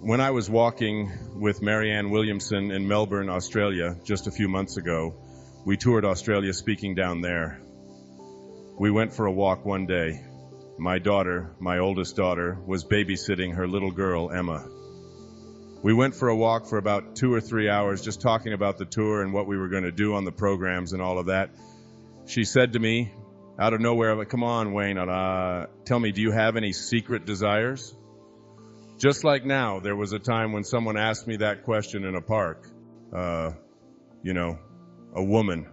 When I was walking with Marianne Williamson in Melbourne, Australia, just a few months ago, we toured Australia speaking down there. We went for a walk one day. My daughter, my oldest daughter, was babysitting her little girl, Emma. We went for a walk for about 2 or 3 hours, just talking about the tour and what we were going to do on the programs and all of that. She said to me, out of nowhere, like, "Come on, Wayne, tell me, do you have any secret desires?" Just like now, there was a time when someone asked me that question in a park. A woman.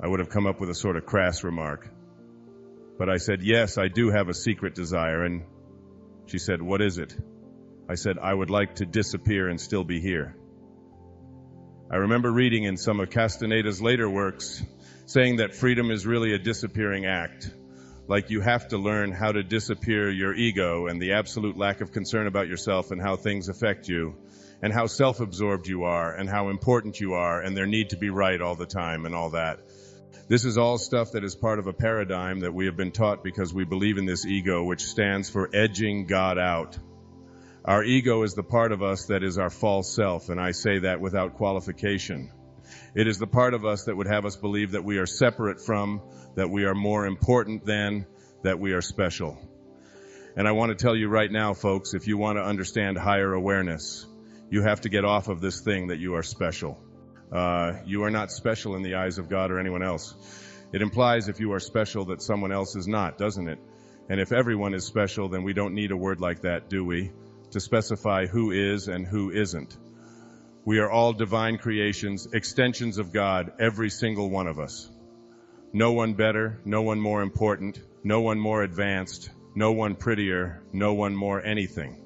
I would have come up with a sort of crass remark. But I said, yes, I do have a secret desire. And she said, what is it? I said, I would like to disappear and still be here. I remember reading in some of Castaneda's later works saying that freedom is really a disappearing act. Like you have to learn how to disappear your ego and the absolute lack of concern about yourself and how things affect you and how self-absorbed you are and how important you are and their need to be right all the time and all that. This is all stuff that is part of a paradigm that we have been taught because we believe in this ego, which stands for edging God out. Our ego is the part of us that is our false self, and I say that without qualification. It is the part of us that would have us believe that we are separate from, that we are more important than, that we are special. And I want to tell you right now, folks, if you want to understand higher awareness, you have to get off of this thing that you are special. You are not special in the eyes of God or anyone else. It implies if you are special that someone else is not, doesn't it? And if everyone is special, then we don't need a word like that, do we? To specify who is and who isn't. We are all divine creations, extensions of God, every single one of us. No one better, no one more important, no one more advanced, no one prettier, no one more anything.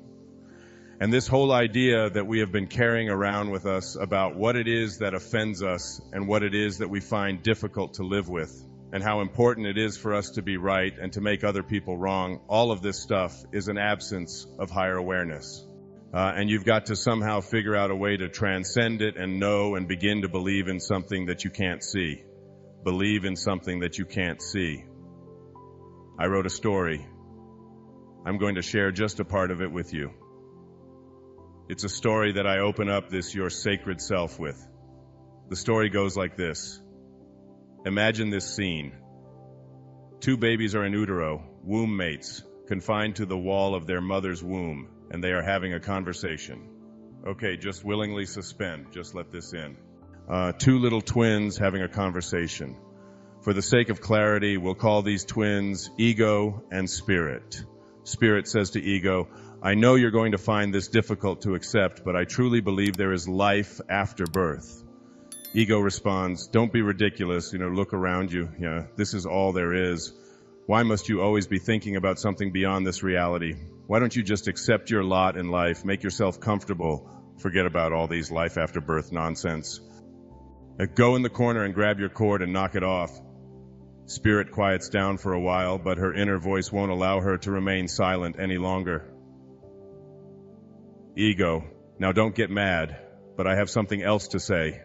And this whole idea that we have been carrying around with us about what it is that offends us and what it is that we find difficult to live with and how important it is for us to be right and to make other people wrong, all of this stuff is an absence of higher awareness. And you've got to somehow figure out a way to transcend it and know and begin to believe in something that you can't see. Believe in something that you can't see. I wrote a story. I'm going to share just a part of it with you. It's a story that I open up this your sacred self with. The story goes like this. Imagine this scene. 2 babies are in utero, womb mates, confined to the wall of their mother's womb, and they are having a conversation. Okay, just willingly suspend. Just let this in. 2 little twins having a conversation. For the sake of clarity, we'll call these twins ego and spirit. Spirit says to ego, I know you're going to find this difficult to accept, but I truly believe there is life after birth. Ego responds, don't be ridiculous, look around you. This is all there is. Why must you always be thinking about something beyond this reality? Why don't you just accept your lot in life, make yourself comfortable, forget about all these life after birth nonsense. Go in the corner and grab your cord and knock it off. Spirit quiets down for a while, but her inner voice won't allow her to remain silent any longer. Ego, now don't get mad, but I have something else to say.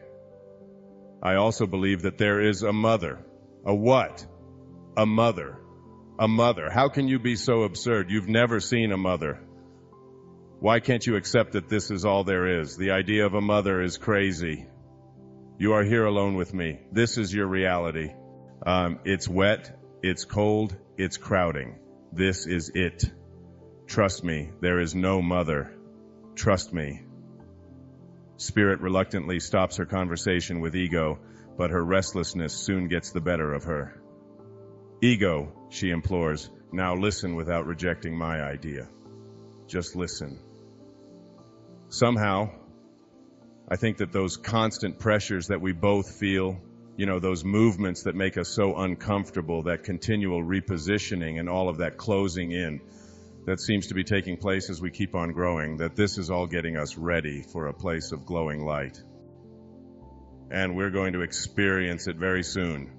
I also believe that there is a mother. A what? A mother. A mother. How can you be so absurd? You've never seen a mother. Why can't you accept that this is all there is? The idea of a mother is crazy. You are here alone with me. This is your reality. It's wet, it's cold, it's crowding. This is it. Trust me, there is no mother. Trust me. Spirit reluctantly stops her conversation with ego, but her restlessness soon gets the better of her. Ego, she implores, now listen without rejecting my idea. Just listen. Somehow, I think that those constant pressures that we both feel, those movements that make us so uncomfortable, that continual repositioning and all of that closing in, that seems to be taking place as we keep on growing, that this is all getting us ready for a place of glowing light. And we're going to experience it very soon.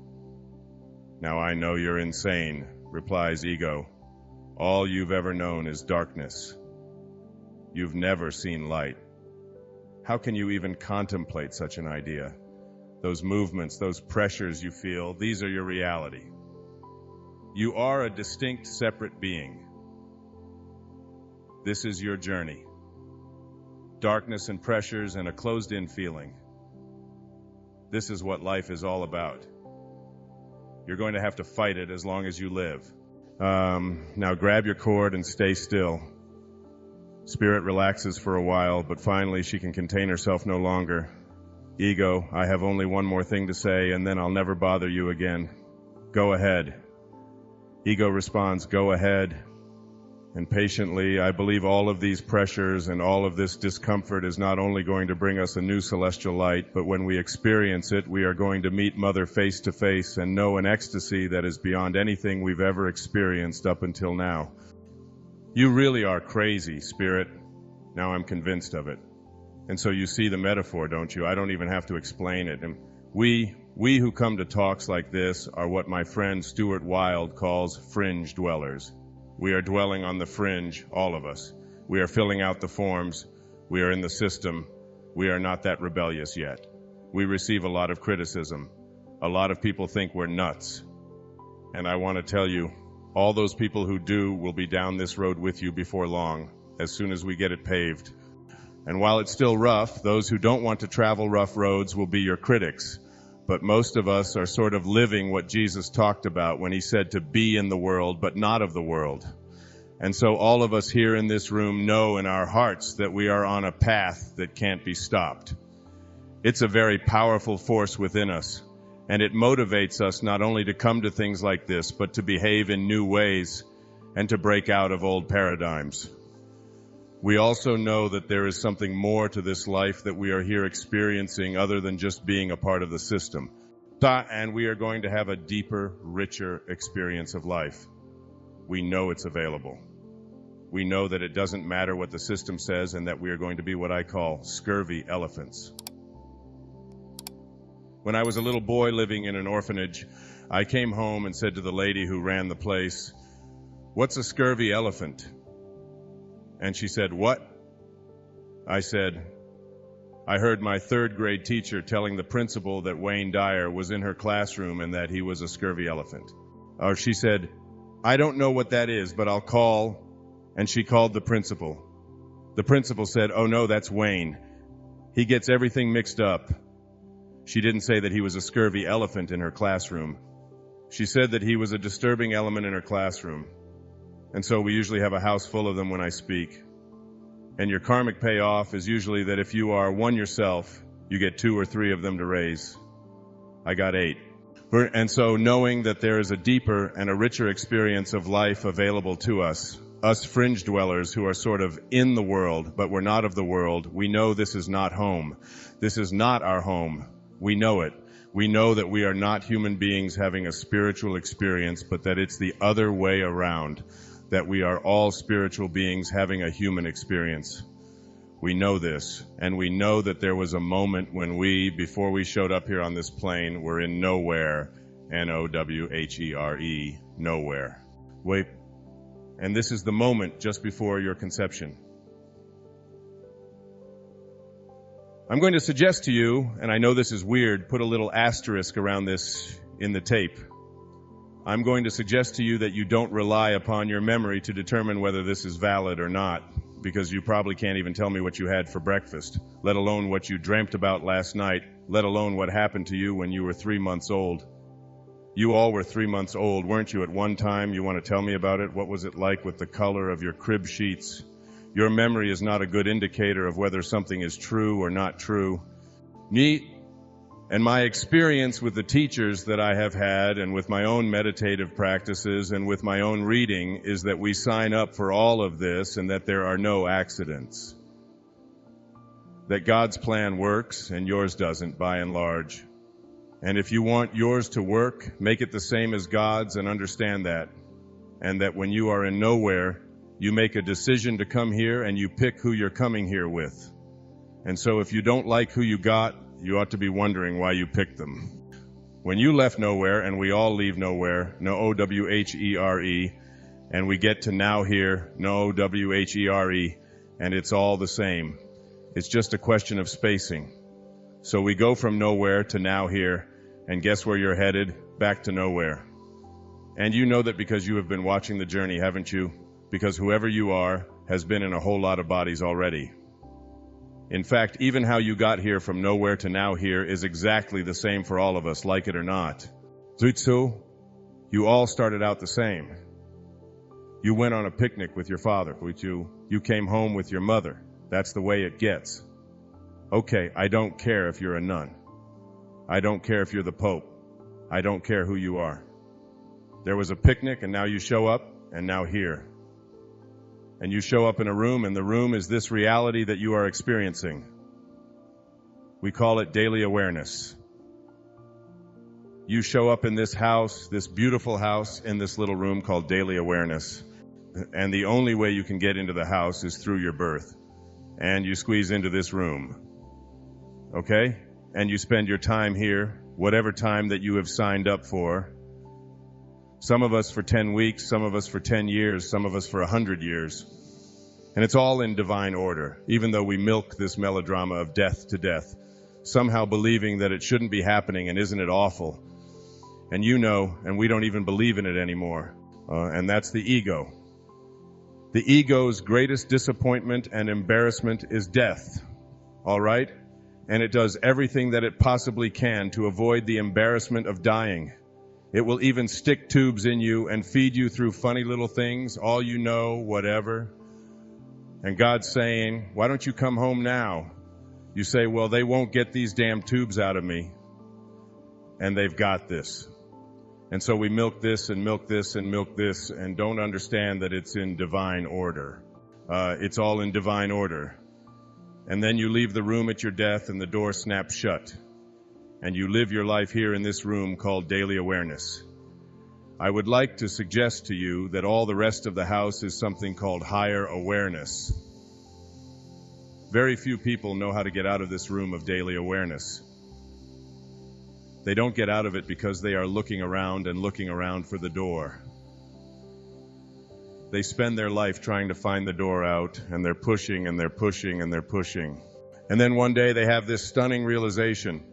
Now I know you're insane, replies ego. All you've ever known is darkness. You've never seen light. How can you even contemplate such an idea? Those movements, those pressures you feel, these are your reality. You are a distinct, separate being. This is your journey. Darkness and pressures and a closed-in feeling. This is what life is all about. You're going to have to fight it as long as you live. Now grab your cord and stay still. Spirit relaxes for a while, but finally she can contain herself no longer. Ego, I have only one more thing to say, and then I'll never bother you again. Go ahead. Ego responds, go ahead. And patiently, I believe all of these pressures and all of this discomfort is not only going to bring us a new celestial light, but when we experience it, we are going to meet Mother face to face and know an ecstasy that is beyond anything we've ever experienced up until now. You really are crazy, Spirit. Now I'm convinced of it. And so you see the metaphor, don't you? I don't even have to explain it. And we who come to talks like this are what my friend Stuart Wilde calls fringe dwellers. We are dwelling on the fringe, all of us. We are filling out the forms. We are in the system. We are not that rebellious yet. We receive a lot of criticism. A lot of people think we're nuts. And I want to tell you, all those people who do will be down this road with you before long, as soon as we get it paved. And while it's still rough, those who don't want to travel rough roads will be your critics. But most of us are sort of living what Jesus talked about when he said to be in the world, but not of the world. And so all of us here in this room know in our hearts that we are on a path that can't be stopped. It's a very powerful force within us, and it motivates us not only to come to things like this, but to behave in new ways and to break out of old paradigms. We also know that there is something more to this life that we are here experiencing other than just being a part of the system. And we are going to have a deeper, richer experience of life. We know it's available. We know that it doesn't matter what the system says and that we are going to be what I call scurvy elephants. When I was a little boy living in an orphanage, I came home and said to the lady who ran the place, "What's a scurvy elephant?" And she said, "What?" I said, "I heard my third grade teacher telling the principal that Wayne Dyer was in her classroom and that he was a scurvy elephant." Or she said, "I don't know what that is, but I'll call." And she called the principal. The principal said, "Oh no, that's Wayne. He gets everything mixed up." She didn't say that he was a scurvy elephant in her classroom. She said that he was a disturbing element in her classroom. And so we usually have a house full of them when I speak. And your karmic payoff is usually that if you are one yourself, you get 2 or 3 of them to raise. I got 8. And so knowing that there is a deeper and a richer experience of life available to us fringe dwellers who are sort of in the world, but we're not of the world, we know this is not home. This is not our home. We know it. We know that we are not human beings having a spiritual experience, but that it's the other way around. That we are all spiritual beings having a human experience. We know this, and we know that there was a moment when we, before we showed up here on this plane, were in nowhere, N-O-W-H-E-R-E, nowhere. Wait, and this is the moment just before your conception. I'm going to suggest to you, and I know this is weird, put a little asterisk around this in the tape. I'm going to suggest to you that you don't rely upon your memory to determine whether this is valid or not, because you probably can't even tell me what you had for breakfast, let alone what you dreamt about last night, let alone what happened to you when you were 3 months old. You all were 3 months old, weren't you, at one time? You want to tell me about it? What was it like with the color of your crib sheets? Your memory is not a good indicator of whether something is true or not true. And my experience with the teachers that I have had and with my own meditative practices and with my own reading is that we sign up for all of this and that there are no accidents. That God's plan works and yours doesn't, by and large. And if you want yours to work, make it the same as God's and understand that. And that when you are in nowhere, you make a decision to come here and you pick who you're coming here with. And so if you don't like who you got, you ought to be wondering why you picked them. When you left nowhere, and we all leave nowhere, no O-W-H-E-R-E, and we get to now here, no O-W-H-E-R-E, and it's all the same. It's just a question of spacing. So we go from nowhere to now here, and guess where you're headed? Back to nowhere. And you know that because you have been watching the journey, haven't you? Because whoever you are, has been in a whole lot of bodies already. In fact, even how you got here from nowhere to now here is exactly the same for all of us, like it or not. Zutsu, you all started out the same. You went on a picnic with your father, you came home with your mother. That's the way it gets. Okay, I don't care if you're a nun. I don't care if you're the Pope. I don't care who you are. There was a picnic and now you show up and now here. And you show up in a room and the room is this reality that you are experiencing. We call it daily awareness. You show up in this house, this beautiful house, in this little room called daily awareness. And the only way you can get into the house is through your birth. And you squeeze into this room. Okay? And you spend your time here, whatever time that you have signed up for. Some of us for 10 weeks, some of us for 10 years, some of us for 100 years. And it's all in divine order, even though we milk this melodrama of death to death, somehow believing that it shouldn't be happening and isn't it awful? And you know, and we don't even believe in it anymore. And that's the ego. The ego's greatest disappointment and embarrassment is death, all right? And it does everything that it possibly can to avoid the embarrassment of dying. It will even stick tubes in you and feed you through funny little things, all you know, whatever. And God's saying, why don't you come home now? You say, well, they won't get these damn tubes out of me. And they've got this. And so we milk this and milk this and milk this and don't understand that it's in divine order. It's all in divine order. And then you leave the room at your death and the door snaps shut. And you live your life here in this room called daily awareness. I would like to suggest to you that all the rest of the house is something called higher awareness. Very few people know how to get out of this room of daily awareness. They don't get out of it because they are looking around and looking around for the door. They spend their life trying to find the door out, and they're pushing and they're pushing and they're pushing. And then one day they have this stunning realization.